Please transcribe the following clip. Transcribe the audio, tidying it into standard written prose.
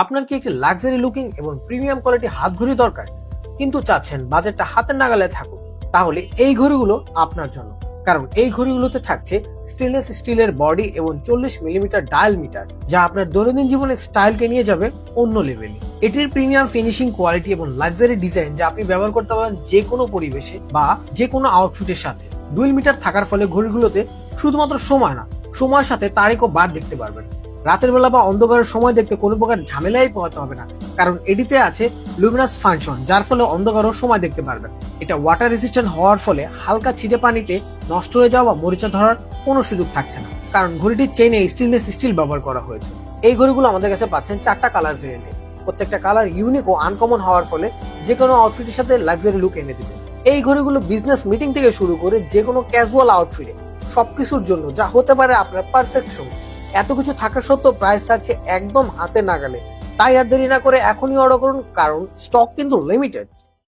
আপনার কি একটি লাক্সারি লুকিং এবং প্রিমিয়াম কোয়ালিটি হাত ঘড়ি দরকার, কিন্তু চাচ্ছেন বাজেটটা হাতের নাগালে থাকুক? তাহলে এই ঘড়িগুলো আপনার জন্য। কারণ এই ঘড়িগুলোতে থাকছে স্টেনলেস স্টিলের বডি এবং 40 মিলিমিটার ডায়াল মিটার, যা আপনার দৈনন্দিন জীবনের স্টাইলকে নিয়ে যাবে অন্য লেভেলে। এটির প্রিমিয়াম ফিনিশিং কোয়ালিটি এবং লাক্সারি ডিজাইন যা আপনি ব্যবহার করতে পারেন যে কোনো পরিবেশে বা যে কোনো আউটফিটের সাথে। ডুয়েল মিটার থাকার ফলে ঘড়িগুলোতে শুধুমাত্র সময় না, সময়ের সাথে তারিখ ও বার দেখতে পারবেন। রাতের বেলা বা অন্ধকারের সময় দেখতে কোনো প্রকার ঝামেলাই পোহাতে হবে না, কারণ এটিতে আছে লুমিনাস ফাংশন, যার ফলে অন্ধকারও সময় দেখতে পারবেন। এটা ওয়াটার রেজিস্ট্যান্ট হওয়ার ফলে হালকা ছিটে পানিতে নষ্ট হয়ে যাওয়া বা মরিচা ধরার কোনো সুযোগ থাকছে না, কারণ ঘড়িটির চেইনে স্টেনলেস স্টিল ব্যবহার করা হয়েছে। এই ঘড়িগুলো আমাদের কাছে পাচ্ছেন 4টা কালার ভেরিয়েন্টে। প্রত্যেকটা কালার ইউনিক ও আনকমন হওয়ার ফলে যে কোনো আউটফিটের সাথে লাক্সারি লুক এনে দেবে। এই ঘড়িগুলো বিজনেস মিটিং থেকে শুরু করে যে কোনো ক্যাজুয়াল আউটফিটে সবকিছুর জন্য যা হতে পারে আপনার পারফেক্ট শো। এত কিছু থাকা সত্ত্বেও প্রাইস থাকছে একদম হাতে নাগালে। তাই আর দেরি না করে এখনই অর্ডার করুন, কারণ স্টক কিন্তু লিমিটেড।